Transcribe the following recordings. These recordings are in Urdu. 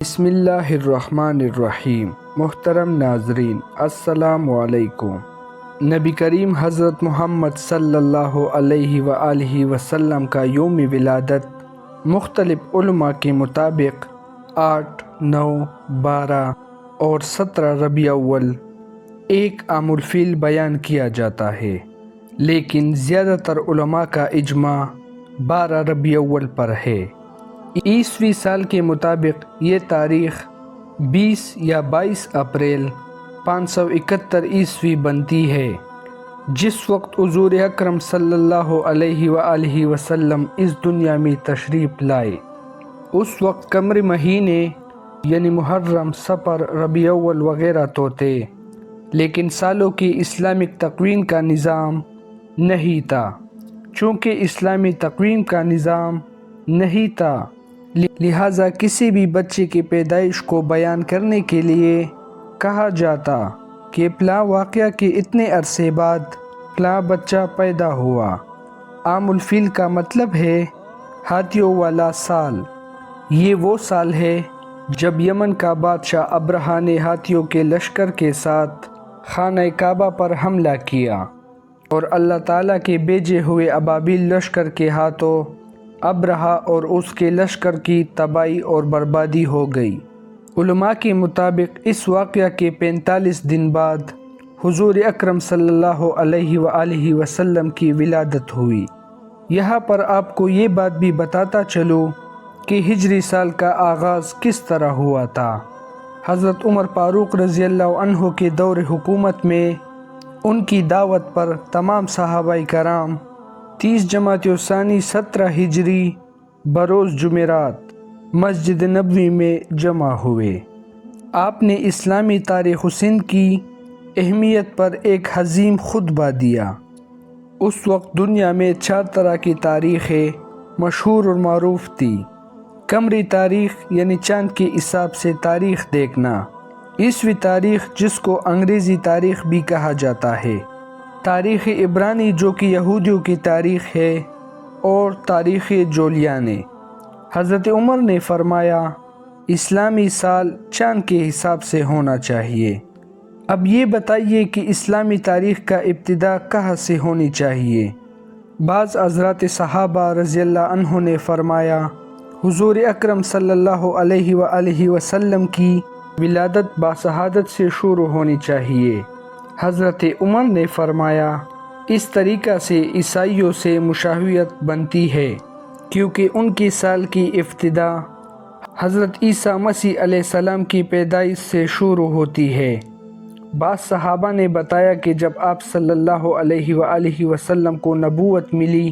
بسم اللہ الرحمن الرحیم۔ محترم ناظرین، السلام علیکم۔ نبی کریم حضرت محمد صلی اللہ علیہ وآلہ وسلم کا یوم ولادت مختلف علماء کے مطابق 8، 9، 12 اور 17 ربیع الاول ایک عام الفیل بیان کیا جاتا ہے، لیکن زیادہ تر علماء کا اجماع 12 ربیع الاول پر ہے۔ عیسوی سال کے مطابق یہ تاریخ 20 یا 22 اپریل 571 عیسوی بنتی ہے، جس وقت حضور اکرم صلی اللہ علیہ وآلہ وسلم اس دنیا میں تشریف لائے۔ اس وقت قمری مہینے یعنی محرم، صفر، ربیع الاول وغیرہ تو تھے، لیکن سالوں کی اسلامک تقویم کا نظام نہیں تھا۔ چونکہ اسلامی تقویم کا نظام نہیں تھا، لہٰذا کسی بھی بچے کی پیدائش کو بیان کرنے کے لیے کہا جاتا کہ فلاں واقعہ کے اتنے عرصے بعد فلاں بچہ پیدا ہوا۔ عام الفیل کا مطلب ہے ہاتھیوں والا سال۔ یہ وہ سال ہے جب یمن کا بادشاہ ابرہہ نے ہاتھیوں کے لشکر کے ساتھ خانہ کعبہ پر حملہ کیا اور اللہ تعالیٰ کے بھیجے ہوئے ابابیل لشکر کے ہاتھوں ابرہہ اور اس کے لشکر کی تباہی اور بربادی ہو گئی۔ علماء کے مطابق اس واقعہ کے 45 دن بعد حضور اکرم صلی اللہ علیہ وآلہ وسلم کی ولادت ہوئی۔ یہاں پر آپ کو یہ بات بھی بتاتا چلوں کہ ہجری سال کا آغاز کس طرح ہوا تھا۔ حضرت عمر فاروق رضی اللہ عنہ کے دور حکومت میں ان کی دعوت پر تمام صحابہ کرام 30 جمادی الثانی 17 ہجری بروز جمعرات مسجد نبوی میں جمع ہوئے۔ آپ نے اسلامی تاریخ و سند کی اہمیت پر ایک عظیم خطبہ دیا۔ اس وقت دنیا میں 4 طرح کی تاریخیں مشہور اور معروف تھی۔ قمری تاریخ یعنی چاند کے حساب سے تاریخ دیکھنا، عیسوی تاریخ جس کو انگریزی تاریخ بھی کہا جاتا ہے، تاریخ عبرانی جو کہ یہودیوں کی تاریخ ہے، اور تاریخ جولیانے۔ حضرت عمر نے فرمایا اسلامی سال چاند کے حساب سے ہونا چاہیے۔ اب یہ بتائیے کہ اسلامی تاریخ کا ابتدا کہاں سے ہونی چاہیے؟ بعض حضرات صحابہ رضی اللہ عنہ نے فرمایا حضور اکرم صلی اللہ علیہ وآلہ وسلم کی ولادت بشہادت سے شروع ہونی چاہیے۔ حضرت عمر نے فرمایا اس طریقہ سے عیسائیوں سے مشابہت بنتی ہے، کیونکہ ان کی سال کی ابتدا حضرت عیسیٰ مسیح علیہ السلام کی پیدائش سے شروع ہوتی ہے۔ بعض صحابہ نے بتایا کہ جب آپ صلی اللہ علیہ وآلہ وسلم کو نبوت ملی،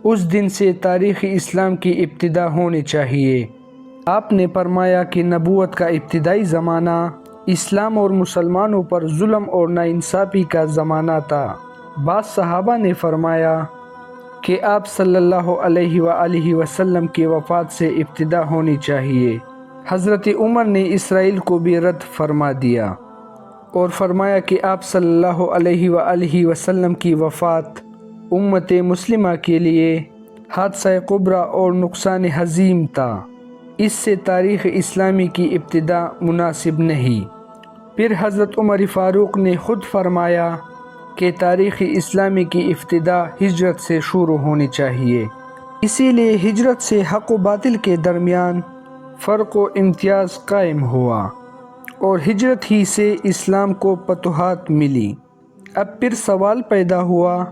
اس دن سے تاریخ اسلام کی ابتدا ہونی چاہیے۔ آپ نے فرمایا کہ نبوت کا ابتدائی زمانہ اسلام اور مسلمانوں پر ظلم اور ناانصافی کا زمانہ تھا۔ بعض صحابہ نے فرمایا کہ آپ صلی اللہ علیہ وآلہ وسلم کی وفات سے ابتدا ہونی چاہیے۔ حضرت عمر نے اسرائیل کو بھی رد فرما دیا اور فرمایا کہ آپ صلی اللہ علیہ وآلہ وسلم کی وفات امت مسلمہ کے لیے حادثہ کبریٰ اور نقصان عظیم تھا۔ اس سے تاریخ اسلامی کی ابتدا مناسب نہیں۔ پھر حضرت عمر فاروق نے خود فرمایا کہ تاریخ اسلامی کی ابتدا ہجرت سے شروع ہونی چاہیے، اسی لیے ہجرت سے حق و باطل کے درمیان فرق و امتیاز قائم ہوا اور ہجرت ہی سے اسلام کو فتوحات ملی۔ اب پھر سوال پیدا ہوا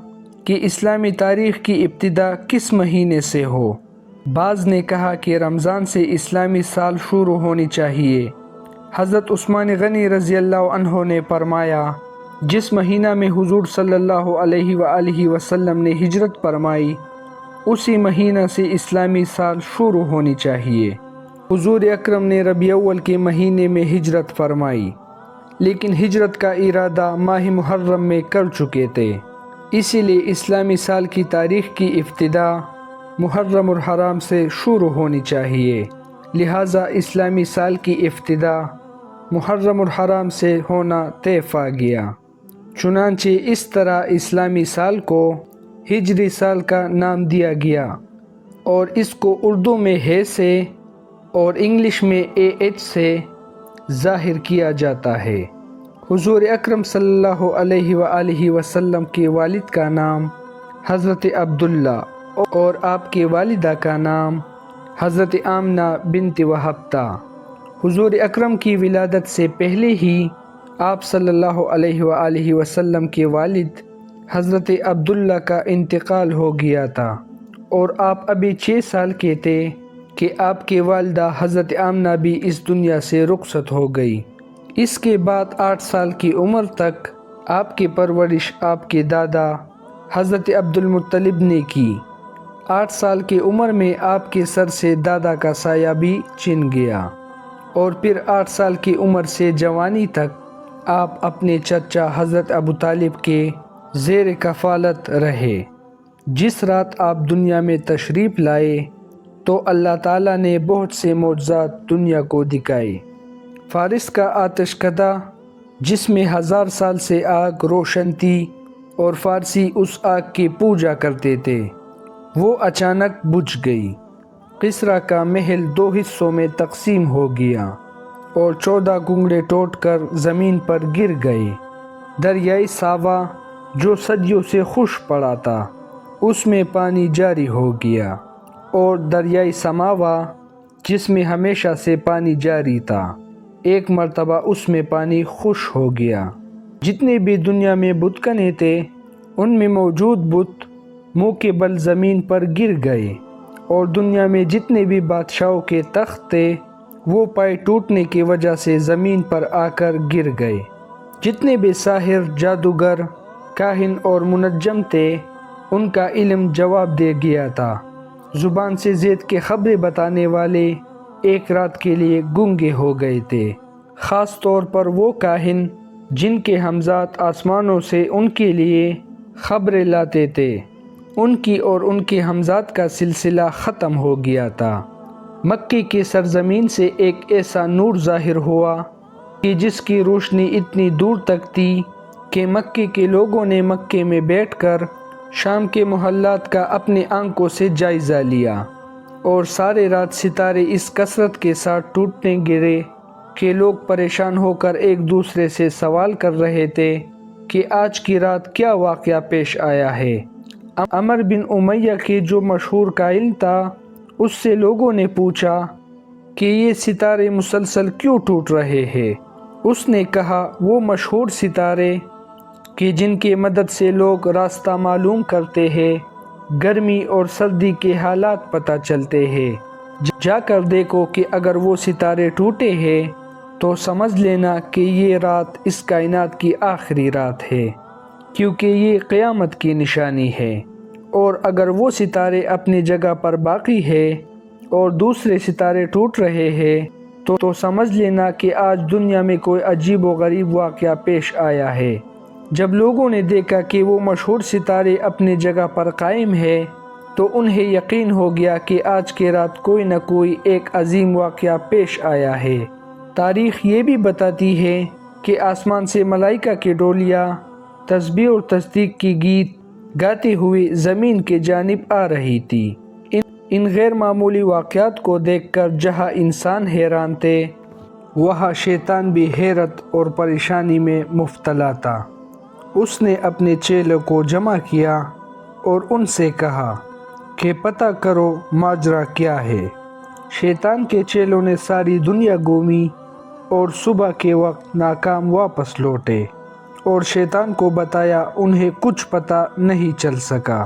کہ اسلامی تاریخ کی ابتدا کس مہینے سے ہو؟ بعض نے کہا کہ رمضان سے اسلامی سال شروع ہونی چاہیے۔ حضرت عثمان غنی رضی اللہ عنہ نے فرمایا جس مہینہ میں حضور صلی اللہ علیہ وآلہ وسلم نے ہجرت فرمائی، اسی مہینہ سے اسلامی سال شروع ہونی چاہیے۔ حضور اکرم نے ربیع الاول کے مہینے میں ہجرت فرمائی، لیکن ہجرت کا ارادہ ماہ محرم میں کر چکے تھے، اسی لیے اسلامی سال کی تاریخ کی ابتدا محرم الحرام سے شروع ہونی چاہیے۔ لہٰذا اسلامی سال کی ابتدا محرم الحرام سے ہونا طے پا گیا۔ چنانچہ اس طرح اسلامی سال کو ہجری سال کا نام دیا گیا اور اس کو اردو میں ہے سے اور انگلش میں AH سے ظاہر کیا جاتا ہے۔ حضور اکرم صلی اللہ علیہ وآلہ وسلم کے والد کا نام حضرت عبداللہ اور آپ کے والدہ کا نام حضرت آمنہ بنت وہب تھا۔ حضور اکرم کی ولادت سے پہلے ہی آپ صلی اللہ علیہ وآلہ وسلم کے والد حضرت عبداللہ کا انتقال ہو گیا تھا اور آپ ابھی 6 سال کے تھے کہ آپ کے والدہ حضرت آمنہ بھی اس دنیا سے رخصت ہو گئی۔ اس کے بعد 8 سال کی عمر تک آپ کی پرورش آپ کے دادا حضرت عبدالمطلب نے کی۔ 8 سال کی عمر میں آپ کے سر سے دادا کا سایہ بھی چھن گیا اور پھر 8 سال کی عمر سے جوانی تک آپ اپنے چچا حضرت ابو طالب کے زیر کفالت رہے۔ جس رات آپ دنیا میں تشریف لائے تو اللہ تعالیٰ نے بہت سے معجزات دنیا کو دکھائے۔ فارس کا آتش کدہ جس میں 1000 سال سے آگ روشن تھی اور فارسی اس آگ کی پوجا کرتے تھے، وہ اچانک بجھ گئی۔ کسریٰ کا محل 2 حصوں میں تقسیم ہو گیا اور 14 گنگڑے ٹوٹ کر زمین پر گر گئے۔ دریائے ساوا جو صدیوں سے خشک پڑا تھا اس میں پانی جاری ہو گیا اور دریائے سماوا جس میں ہمیشہ سے پانی جاری تھا ایک مرتبہ اس میں پانی خشک ہو گیا۔ جتنے بھی دنیا میں بتکنے تھے ان میں موجود بت منہ کے بل زمین پر گر گئے اور دنیا میں جتنے بھی بادشاہوں کے تخت تھے وہ پائے ٹوٹنے کی وجہ سے زمین پر آ کر گر گئے۔ جتنے بھی ساحر، جادوگر، کاہن اور منجم تھے ان کا علم جواب دے گیا تھا۔ زبان سے زید کے خبریں بتانے والے ایک رات کے لیے گونگے ہو گئے تھے، خاص طور پر وہ کاہن جن کے ہمزاد آسمانوں سے ان کے لیے خبریں لاتے تھے۔ ان کی اور ان کے ہمزاد کا سلسلہ ختم ہو گیا تھا۔ مکے کی سرزمین سے ایک ایسا نور ظاہر ہوا کہ جس کی روشنی اتنی دور تک تھی کہ مکے کے لوگوں نے مکے میں بیٹھ کر شام کے محلات کا اپنے آنکھوں سے جائزہ لیا اور سارے رات ستارے اس کثرت کے ساتھ ٹوٹنے گرے کہ لوگ پریشان ہو کر ایک دوسرے سے سوال کر رہے تھے کہ آج کی رات کیا واقعہ پیش آیا ہے۔ عمر بن امیہ کے جو مشہور قائل تھا اس سے لوگوں نے پوچھا کہ یہ ستارے مسلسل کیوں ٹوٹ رہے ہیں؟ اس نے کہا وہ مشہور ستارے کہ جن کی مدد سے لوگ راستہ معلوم کرتے ہیں، گرمی اور سردی کے حالات پتہ چلتے ہیں، جا کر دیکھو کہ اگر وہ ستارے ٹوٹے ہیں تو سمجھ لینا کہ یہ رات اس کائنات کی آخری رات ہے، کیونکہ یہ قیامت کی نشانی ہے، اور اگر وہ ستارے اپنی جگہ پر باقی ہے اور دوسرے ستارے ٹوٹ رہے ہیں تو سمجھ لینا کہ آج دنیا میں کوئی عجیب و غریب واقعہ پیش آیا ہے۔ جب لوگوں نے دیکھا کہ وہ مشہور ستارے اپنی جگہ پر قائم ہے تو انہیں یقین ہو گیا کہ آج کی رات کوئی نہ کوئی ایک عظیم واقعہ پیش آیا ہے۔ تاریخ یہ بھی بتاتی ہے کہ آسمان سے ملائکہ کی ڈولیاں تسبیح اور تصدیق کی گیت گاتی ہوئی زمین کی جانب آ رہی تھی۔ ان غیر معمولی واقعات کو دیکھ کر جہاں انسان حیران تھے وہاں شیطان بھی حیرت اور پریشانی میں مبتلا تھا۔ اس نے اپنے چیلوں کو جمع کیا اور ان سے کہا کہ پتہ کرو ماجرا کیا ہے۔ شیطان کے چیلوں نے ساری دنیا گھومی اور صبح کے وقت ناکام واپس لوٹے اور شیطان کو بتایا، انہیں کچھ پتہ نہیں چل سکا۔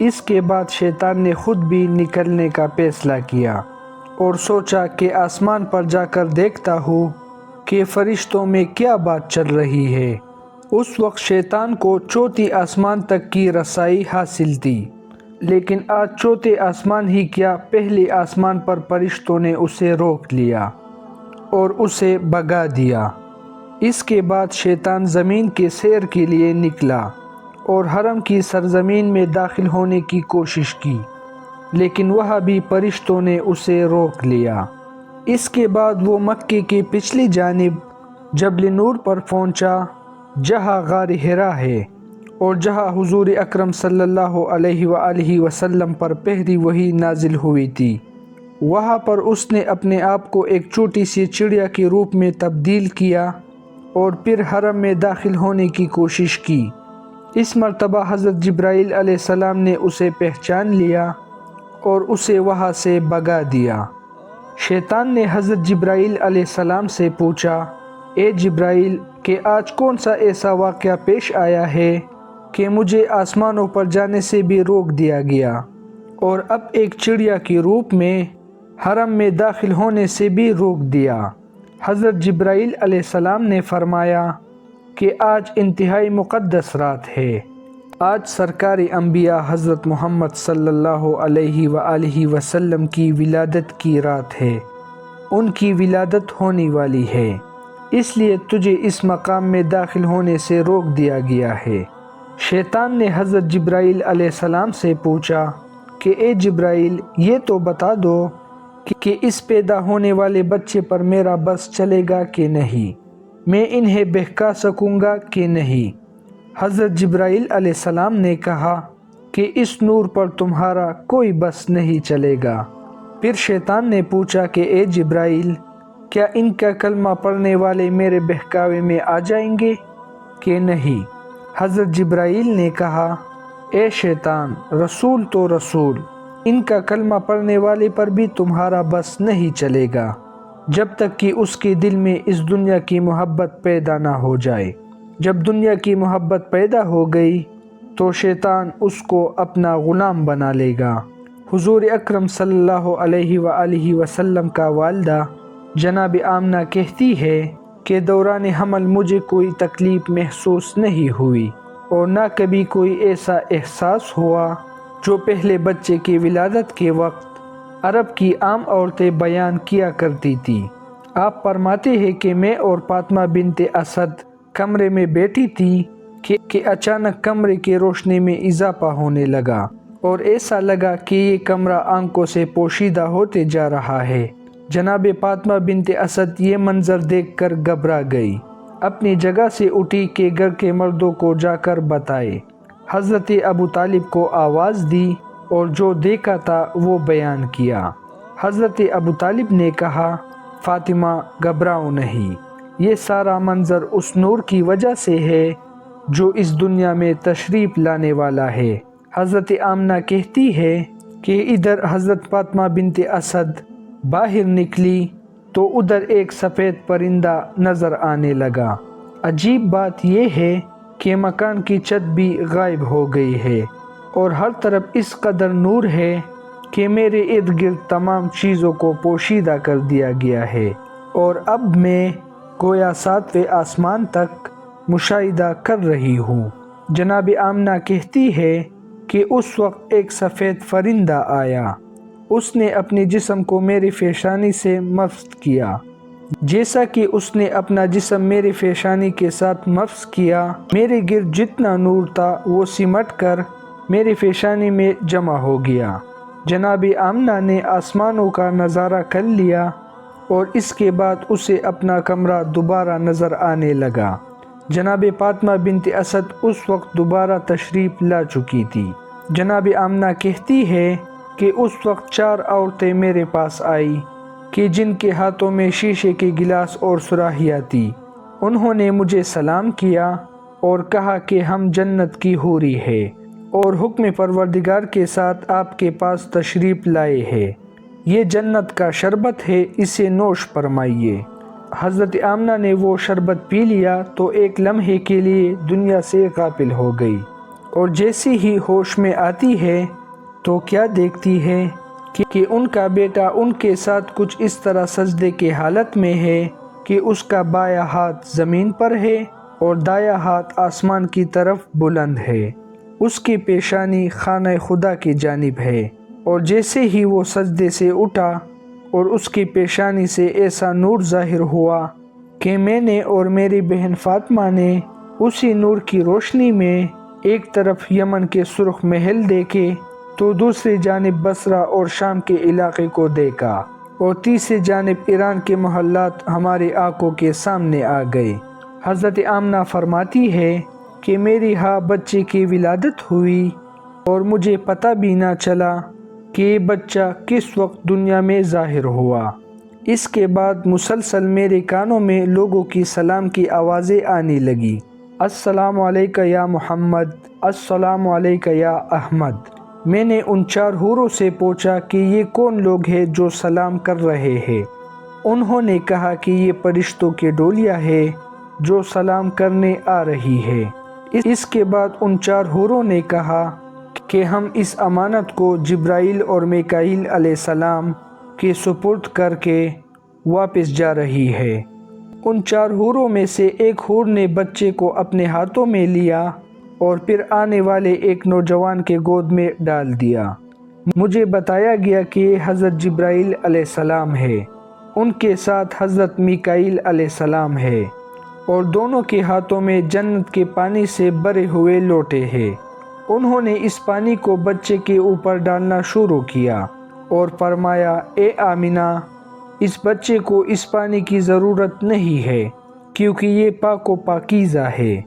اس کے بعد شیطان نے خود بھی نکلنے کا فیصلہ کیا اور سوچا کہ آسمان پر جا کر دیکھتا ہوں کہ فرشتوں میں کیا بات چل رہی ہے۔ اس وقت شیطان کو چوتھی آسمان تک کی رسائی حاصل تھی، لیکن آج چوتھے آسمان ہی کیا پہلے آسمان پر فرشتوں نے اسے روک لیا اور اسے بھگا دیا۔ اس کے بعد شیطان زمین کے سیر کے لیے نکلا اور حرم کی سرزمین میں داخل ہونے کی کوشش کی، لیکن وہاں بھی فرشتوں نے اسے روک لیا۔ اس کے بعد وہ مکے کی پچھلی جانب جبل نور پر پہنچا جہاں غار حرا ہے اور جہاں حضور اکرم صلی اللہ علیہ وآلہ وسلم پر پہلی وحی نازل ہوئی تھی۔ وہاں پر اس نے اپنے آپ کو ایک چھوٹی سی چڑیا کے روپ میں تبدیل کیا اور پھر حرم میں داخل ہونے کی کوشش کی۔ اس مرتبہ حضرت جبرائیل علیہ السلام نے اسے پہچان لیا اور اسے وہاں سے بھگا دیا۔ شیطان نے حضرت جبرائیل علیہ السلام سے پوچھا، اے جبرائیل، کہ آج کون سا ایسا واقعہ پیش آیا ہے کہ مجھے آسمانوں پر جانے سے بھی روک دیا گیا اور اب ایک چڑیا کے روپ میں حرم میں داخل ہونے سے بھی روک دیا؟ حضرت جبرائیل علیہ السلام نے فرمایا کہ آج انتہائی مقدس رات ہے۔ آج سرکار انبیاء حضرت محمد صلی اللہ علیہ وآلہ وسلم کی ولادت کی رات ہے۔ ان کی ولادت ہونے والی ہے، اس لیے تجھے اس مقام میں داخل ہونے سے روک دیا گیا ہے۔ شیطان نے حضرت جبرائیل علیہ السلام سے پوچھا کہ اے جبرائیل، یہ تو بتا دو کہ اس پیدا ہونے والے بچے پر میرا بس چلے گا کہ نہیں، میں انہیں بہکا سکوں گا کہ نہیں؟ حضرت جبرائیل علیہ السلام نے کہا کہ اس نور پر تمہارا کوئی بس نہیں چلے گا۔ پھر شیطان نے پوچھا کہ اے جبرائیل، کیا ان کا کلمہ پڑھنے والے میرے بہکاوے میں آ جائیں گے کہ نہیں؟ حضرت جبرائیل نے کہا، اے شیطان، رسول تو رسول، ان کا کلمہ پڑھنے والے پر بھی تمہارا بس نہیں چلے گا جب تک کہ اس کے دل میں اس دنیا کی محبت پیدا نہ ہو جائے۔ جب دنیا کی محبت پیدا ہو گئی تو شیطان اس کو اپنا غلام بنا لے گا۔ حضور اکرم صلی اللہ علیہ وآلہ وسلم کا والدہ جناب آمنہ کہتی ہے کہ دوران حمل مجھے کوئی تکلیف محسوس نہیں ہوئی اور نہ کبھی کوئی ایسا احساس ہوا جو پہلے بچے کی ولادت کے وقت عرب کی عام عورتیں بیان کیا کرتی تھی۔ آپ فرماتے ہیں کہ میں اور فاطمہ بنت اسد کمرے میں بیٹھی تھی کہ اچانک کمرے کی روشنی میں اضافہ ہونے لگا اور ایسا لگا کہ یہ کمرہ آنکھوں سے پوشیدہ ہوتے جا رہا ہے۔ جناب فاطمہ بنت اسد یہ منظر دیکھ کر گھبرا گئی، اپنی جگہ سے اٹھی کہ گھر کے مردوں کو جا کر بتائے۔ حضرت ابو طالب کو آواز دی اور جو دیکھا تھا وہ بیان کیا۔ حضرت ابو طالب نے کہا، فاطمہ گھبراؤ نہیں، یہ سارا منظر اس نور کی وجہ سے ہے جو اس دنیا میں تشریف لانے والا ہے۔ حضرت آمنہ کہتی ہے کہ ادھر حضرت فاطمہ بنت اسد باہر نکلی تو ادھر ایک سفید پرندہ نظر آنے لگا۔ عجیب بات یہ ہے کہ مکان کی چھت بھی غائب ہو گئی ہے اور ہر طرف اس قدر نور ہے کہ میرے ارد گرد تمام چیزوں کو پوشیدہ کر دیا گیا ہے اور اب میں گویا 7ویں آسمان تک مشاہدہ کر رہی ہوں۔ جناب آمنہ کہتی ہے کہ اس وقت ایک سفید پرندہ آیا، اس نے اپنے جسم کو میری پیشانی سے مفصل کیا۔ جیسا کہ اس نے اپنا جسم میری پیشانی کے ساتھ مفصل کیا، میرے گرد جتنا نور تھا وہ سمٹ کر میری پیشانی میں جمع ہو گیا۔ جناب آمنہ نے آسمانوں کا نظارہ کر لیا اور اس کے بعد اسے اپنا کمرہ دوبارہ نظر آنے لگا۔ جناب فاطمہ بنت اسد اس وقت دوبارہ تشریف لا چکی تھی۔ جناب آمنہ کہتی ہے کہ اس وقت 4 عورتیں میرے پاس آئی کہ جن کے ہاتھوں میں شیشے کے گلاس اور سراہیاں تھی۔ انہوں نے مجھے سلام کیا اور کہا کہ ہم جنت کی حوری ہے اور حکم پروردگار کے ساتھ آپ کے پاس تشریف لائے ہے۔ یہ جنت کا شربت ہے، اسے نوش فرمائیے۔ حضرت آمنہ نے وہ شربت پی لیا تو ایک لمحے کے لیے دنیا سے غافل ہو گئی اور جیسے ہی ہوش میں آتی ہے تو کیا دیکھتی ہے کہ ان کا بیٹا ان کے ساتھ کچھ اس طرح سجدے کے حالت میں ہے کہ اس کا بایاں ہاتھ زمین پر ہے اور دایاں ہاتھ آسمان کی طرف بلند ہے۔ اس کی پیشانی خانہ خدا کی جانب ہے اور جیسے ہی وہ سجدے سے اٹھا اور اس کی پیشانی سے ایسا نور ظاہر ہوا کہ میں نے اور میری بہن فاطمہ نے اسی نور کی روشنی میں ایک طرف یمن کے سرخ محل دیکھے تو دوسری جانب بصرہ اور شام کے علاقے کو دیکھا اور تیسری جانب ایران کے محلات ہماری آنکھوں کے سامنے آ گئے۔ حضرت آمنہ فرماتی ہے کہ میری ہاں بچے کی ولادت ہوئی اور مجھے پتہ بھی نہ چلا کہ یہ بچہ کس وقت دنیا میں ظاہر ہوا۔ اس کے بعد مسلسل میرے کانوں میں لوگوں کی سلام کی آوازیں آنے لگی، السلام علیکہ یا محمد، السلام علیکہ یا احمد۔ میں نے ان 4 حوروں سے پوچھا کہ یہ کون لوگ ہیں جو سلام کر رہے ہیں؟ انہوں نے کہا کہ یہ فرشتوں کی ٹولیاں ہے جو سلام کرنے آ رہی ہے۔ اس کے بعد ان 4 حوروں نے کہا کہ ہم اس امانت کو جبرائیل اور میکائیل علیہ السلام کے سپرد کر کے واپس جا رہی ہے۔ ان 4 حوروں میں سے ایک حور نے بچے کو اپنے ہاتھوں میں لیا اور پھر آنے والے ایک نوجوان کے گود میں ڈال دیا۔ مجھے بتایا گیا کہ یہ حضرت جبرائیل علیہ السلام ہے، ان کے ساتھ حضرت میکائیل علیہ السلام ہے، اور دونوں کے ہاتھوں میں جنت کے پانی سے بھرے ہوئے لوٹے ہیں۔ انہوں نے اس پانی کو بچے کے اوپر ڈالنا شروع کیا اور فرمایا، اے آمنہ، اس بچے کو اس پانی کی ضرورت نہیں ہے کیونکہ یہ پاک و پاکیزہ ہے،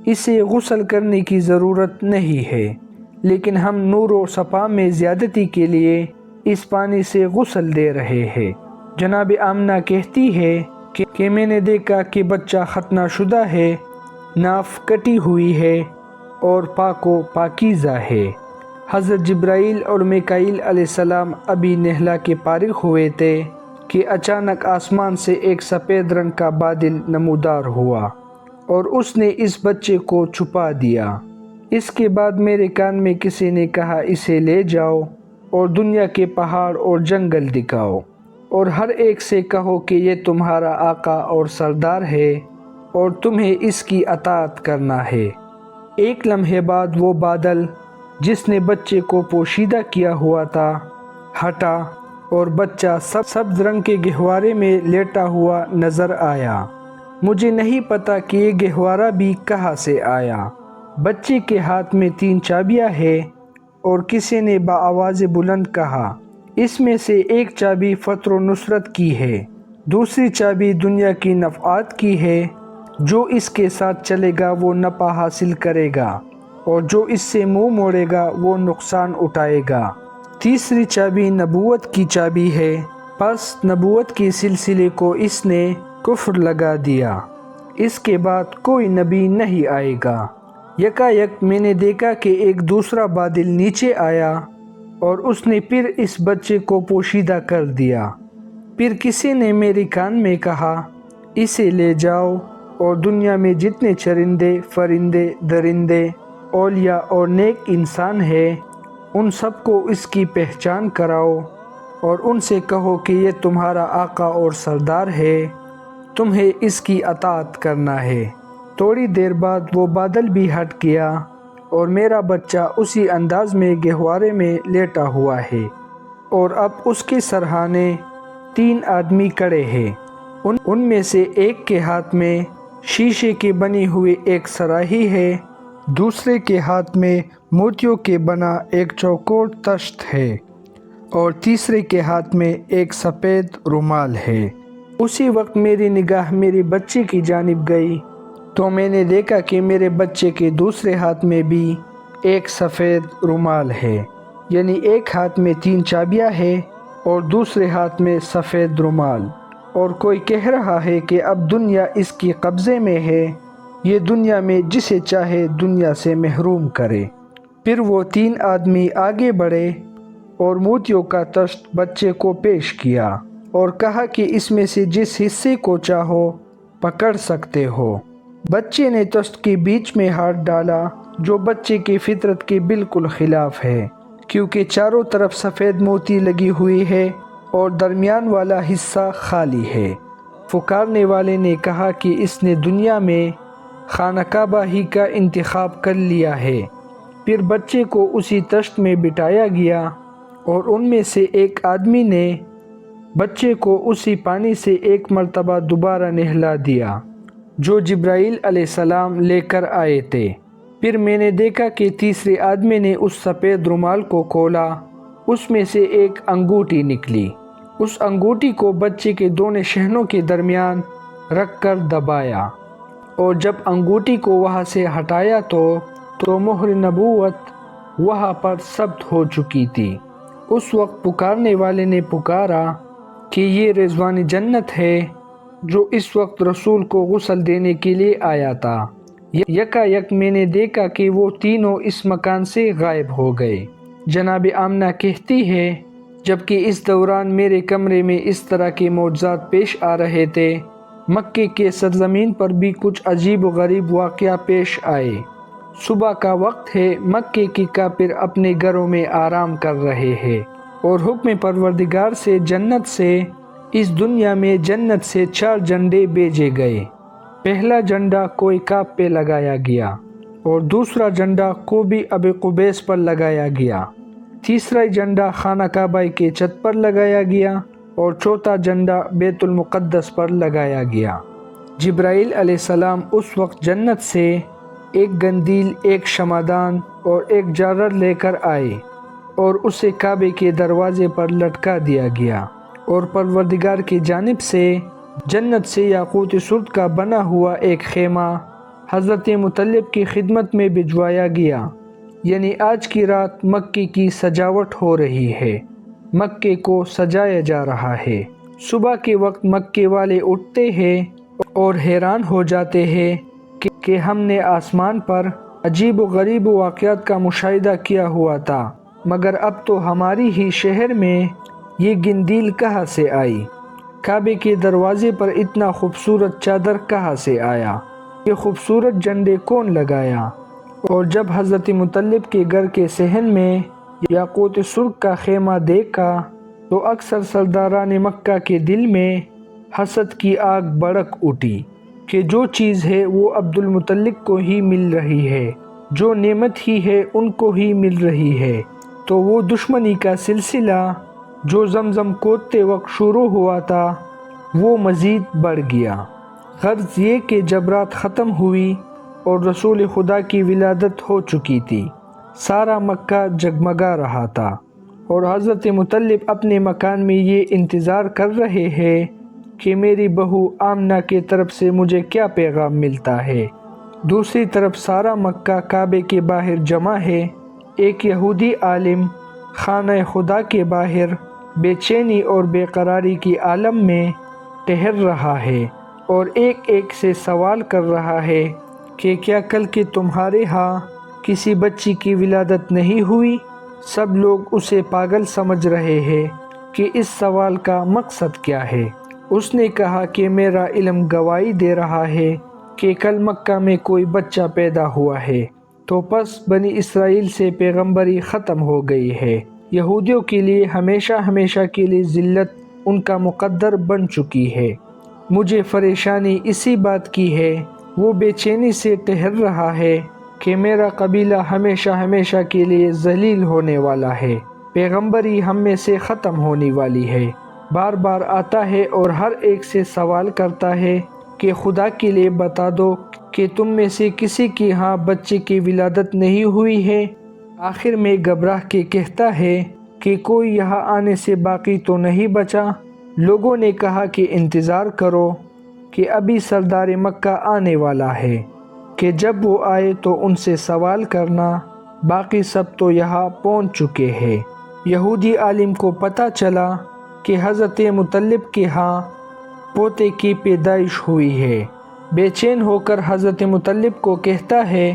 اسے غسل کرنے کی ضرورت نہیں ہے، لیکن ہم نور و صفا میں زیادتی کے لیے اس پانی سے غسل دے رہے ہیں۔ جناب آمنہ کہتی ہے کہ میں نے دیکھا کہ بچہ ختنہ شدہ ہے، ناف کٹی ہوئی ہے اور پاک و پاکیزہ ہے۔ حضرت جبرائیل اور میکائیل علیہ السلام ابھی نہلا کے فارغ ہوئے تھے کہ اچانک آسمان سے ایک سفید رنگ کا بادل نمودار ہوا اور اس نے اس بچے کو چھپا دیا۔ اس کے بعد میرے کان میں کسی نے کہا، اسے لے جاؤ اور دنیا کے پہاڑ اور جنگل دکھاؤ اور ہر ایک سے کہو کہ یہ تمہارا آقا اور سردار ہے اور تمہیں اس کی اطاعت کرنا ہے۔ ایک لمحے بعد وہ بادل جس نے بچے کو پوشیدہ کیا ہوا تھا ہٹا اور بچہ سبز رنگ کے گہوارے میں لیٹا ہوا نظر آیا۔ مجھے نہیں پتا کہ یہ گہوارہ بھی کہاں سے آیا۔ بچے کے ہاتھ میں 3 چابیاں ہیں اور کسی نے بآواز بلند کہا، اس میں سے ایک چابی فطر و نصرت کی ہے، دوسری چابی دنیا کی نفعات کی ہے، جو اس کے ساتھ چلے گا وہ نفع حاصل کرے گا اور جو اس سے منہ موڑے گا وہ نقصان اٹھائے گا، تیسری چابی نبوت کی چابی ہے، پس نبوت کے سلسلے کو اس نے کفر لگا دیا، اس کے بعد کوئی نبی نہیں آئے گا۔ یکایک میں نے دیکھا کہ ایک دوسرا بادل نیچے آیا اور اس نے پھر اس بچے کو پوشیدہ کر دیا۔ پھر کسی نے میرے کان میں کہا، اسے لے جاؤ اور دنیا میں جتنے چرندے، فرندے، درندے، اولیاء اور نیک انسان ہیں ان سب کو اس کی پہچان کراؤ اور ان سے کہو کہ یہ تمہارا آقا اور سردار ہے، تمہیں اس کی اطاعت کرنا ہے۔ تھوڑی دیر بعد وہ بادل بھی ہٹ گیا اور میرا بچہ اسی انداز میں گہوارے میں لیٹا ہوا ہے اور اب اس کے سرہانے 3 آدمی کھڑے ہیں۔ ان میں سے ایک کے ہاتھ میں شیشے کی بنی ہوئی ایک صراحی ہے، دوسرے کے ہاتھ میں موتیوں کے بنا ایک چوکور تشت ہے اور تیسرے کے ہاتھ میں ایک سفید رومال ہے۔ اسی وقت میری نگاہ میرے بچے کی جانب گئی تو میں نے دیکھا کہ میرے بچے کے دوسرے ہاتھ میں بھی ایک سفید رومال ہے، یعنی ایک ہاتھ میں 3 چابیاں ہیں اور دوسرے ہاتھ میں سفید رومال، اور کوئی کہہ رہا ہے کہ اب دنیا اس کی قبضے میں ہے، یہ دنیا میں جسے چاہے دنیا سے محروم کرے۔ پھر وہ 3 آدمی آگے بڑھے اور موتیوں کا تشت بچے کو پیش کیا اور کہا کہ اس میں سے جس حصے کو چاہو پکڑ سکتے ہو۔ بچے نے تشت کے بیچ میں ہاتھ ڈالا جو بچے کی فطرت کے بالکل خلاف ہے، کیونکہ چاروں طرف سفید موتی لگی ہوئی ہے اور درمیان والا حصہ خالی ہے۔ پکارنے والے نے کہا کہ اس نے دنیا میں خانہ کعبہ ہی کا انتخاب کر لیا ہے۔ پھر بچے کو اسی تشت میں بٹھایا گیا اور ان میں سے ایک آدمی نے بچے کو اسی پانی سے ایک مرتبہ دوبارہ نہلا دیا جو جبرائیل علیہ السلام لے کر آئے تھے۔ پھر میں نے دیکھا کہ تیسرے آدمی نے اس سفید رومال کو کھولا، اس میں سے ایک انگوٹھی نکلی، اس انگوٹھی کو بچے کے دونوں شہنوں کے درمیان رکھ کر دبایا اور جب انگوٹھی کو وہاں سے ہٹایا تو مہر نبوت وہاں پر ثبت ہو چکی تھی۔ اس وقت پکارنے والے نے پکارا کہ یہ رضوان جنت ہے جو اس وقت رسول کو غسل دینے کے لیے آیا تھا۔ یکا یک میں نے دیکھا کہ وہ تینوں اس مکان سے غائب ہو گئے۔ جناب آمنہ کہتی ہے جبکہ اس دوران میرے کمرے میں اس طرح کے معجزات پیش آ رہے تھے، مکے کے سرزمین پر بھی کچھ عجیب و غریب واقعہ پیش آئے۔ صبح کا وقت ہے، مکے کے کافر اپنے گھروں میں آرام کر رہے ہیں اور حکم پروردگار سے جنت سے اس دنیا میں جنت سے 4 جھنڈے بھیجے گئے۔ پہلا جھنڈا کوہ کاف پہ لگایا گیا اور دوسرا جھنڈا کوبی ابی قبیس پر لگایا گیا، تیسرا جھنڈا خانہ کعبہ کے چھت پر لگایا گیا اور چوتھا جھنڈا بیت المقدس پر لگایا گیا۔ جبرائیل علیہ السلام اس وقت جنت سے ایک گندیل، ایک شمعدان اور ایک جارر لے کر آئے اور اسے کعبے کے دروازے پر لٹکا دیا گیا اور پروردگار کی جانب سے جنت سے یاقوت سرخ کا بنا ہوا ایک خیمہ حضرت مطلب کی خدمت میں بھجوایا گیا۔ یعنی آج کی رات مکے کی سجاوٹ ہو رہی ہے، مکے کو سجایا جا رہا ہے۔ صبح کے وقت مکے والے اٹھتے ہیں اور حیران ہو جاتے ہیں کہ ہم نے آسمان پر عجیب و غریب واقعات کا مشاہدہ کیا ہوا تھا، مگر اب تو ہماری ہی شہر میں یہ گندیل کہاں سے آئی؟ کعبے کے دروازے پر اتنا خوبصورت چادر کہاں سے آیا؟ یہ خوبصورت جھنڈے کون لگایا؟ اور جب حضرت مطلب کے گھر کے صحن میں یاقوت سرخ کا خیمہ دیکھا تو اکثر سرداران مکہ کے دل میں حسد کی آگ بھڑک اٹھی کہ جو چیز ہے وہ عبد المطلب کو ہی مل رہی ہے، جو نعمت ہی ہے ان کو ہی مل رہی ہے، تو وہ دشمنی کا سلسلہ جو زمزم کودتے وقت شروع ہوا تھا وہ مزید بڑھ گیا۔ غرض یہ کہ جب رات ختم ہوئی اور رسول خدا کی ولادت ہو چکی تھی، سارا مکہ جگمگا رہا تھا اور حضرت مطلب اپنے مکان میں یہ انتظار کر رہے ہیں کہ میری بہو آمنہ کی طرف سے مجھے کیا پیغام ملتا ہے۔ دوسری طرف سارا مکہ کعبے کے باہر جمع ہے۔ ایک یہودی عالم خانہ خدا کے باہر بے چینی اور بے قراری کی عالم میں ٹہر رہا ہے اور ایک ایک سے سوال کر رہا ہے کہ کیا کل کے تمہارے ہاں کسی بچی کی ولادت نہیں ہوئی؟ سب لوگ اسے پاگل سمجھ رہے ہیں کہ اس سوال کا مقصد کیا ہے۔ اس نے کہا کہ میرا علم گواہی دے رہا ہے کہ کل مکہ میں کوئی بچہ پیدا ہوا ہے، تو پس بنی اسرائیل سے پیغمبری ختم ہو گئی ہے۔ یہودیوں کے لیے ہمیشہ ہمیشہ کے لیے ذلت ان کا مقدر بن چکی ہے۔ مجھے پریشانی اسی بات کی ہے، وہ بے چینی سے ٹہر رہا ہے کہ میرا قبیلہ ہمیشہ ہمیشہ کے لیے ذلیل ہونے والا ہے، پیغمبری ہم میں سے ختم ہونے والی ہے۔ بار بار آتا ہے اور ہر ایک سے سوال کرتا ہے کہ خدا کے لیے بتا دو کہ تم میں سے کسی کی ہاں بچے کی ولادت نہیں ہوئی ہے۔ آخر میں گھبرا کے کہتا ہے کہ کوئی یہاں آنے سے باقی تو نہیں بچا؟ لوگوں نے کہا کہ انتظار کرو کہ ابھی سردار مکہ آنے والا ہے، کہ جب وہ آئے تو ان سے سوال کرنا، باقی سب تو یہاں پہنچ چکے ہیں۔ یہودی عالم کو پتہ چلا کہ حضرت مطلب کے ہاں پوتے کی پیدائش ہوئی ہے۔ بے چین ہو کر حضرت مطلب کو کہتا ہے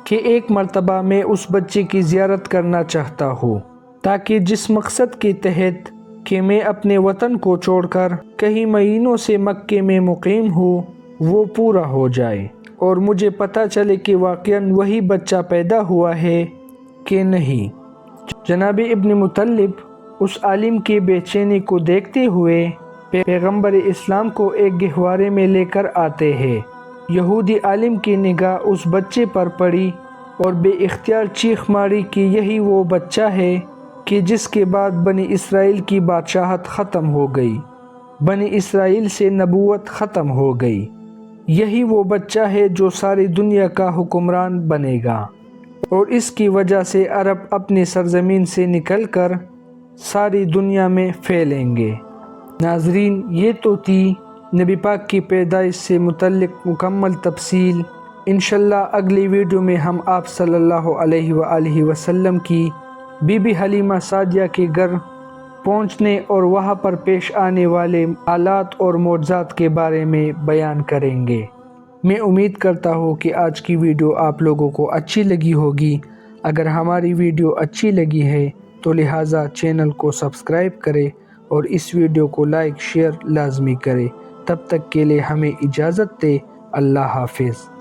کہ ایک مرتبہ میں اس بچے کی زیارت کرنا چاہتا ہوں، تاکہ جس مقصد کے تحت کہ میں اپنے وطن کو چھوڑ کر کئی مہینوں سے مکے میں مقیم ہوں وہ پورا ہو جائے اور مجھے پتہ چلے کہ واقعاً وہی بچہ پیدا ہوا ہے کہ نہیں۔ جناب ابن مطلب اس عالم کی بے چینی کو دیکھتے ہوئے پیغمبر اسلام کو ایک گہوارے میں لے کر آتے ہیں۔ یہودی عالم کی نگاہ اس بچے پر پڑی اور بے اختیار چیخ ماری کہ یہی وہ بچہ ہے کہ جس کے بعد بنی اسرائیل کی بادشاہت ختم ہو گئی، بنی اسرائیل سے نبوت ختم ہو گئی، یہی وہ بچہ ہے جو ساری دنیا کا حکمران بنے گا اور اس کی وجہ سے عرب اپنی سرزمین سے نکل کر ساری دنیا میں پھیلیں گے۔ ناظرین، یہ تو تھی نبی پاک کی پیدائش سے متعلق مکمل تفصیل۔ انشاءاللہ اگلی ویڈیو میں ہم آپ صلی اللہ علیہ وآلہ وسلم کی بی بی حلیمہ سعدیہ کے گھر پہنچنے اور وہاں پر پیش آنے والے حالات اور معجزات کے بارے میں بیان کریں گے۔ میں امید کرتا ہوں کہ آج کی ویڈیو آپ لوگوں کو اچھی لگی ہوگی۔ اگر ہماری ویڈیو اچھی لگی ہے تو لہٰذا چینل کو سبسکرائب کریں اور اس ویڈیو کو لائک شیئر لازمی کریں۔ تب تک کے لیے ہمیں اجازت دے۔ اللہ حافظ۔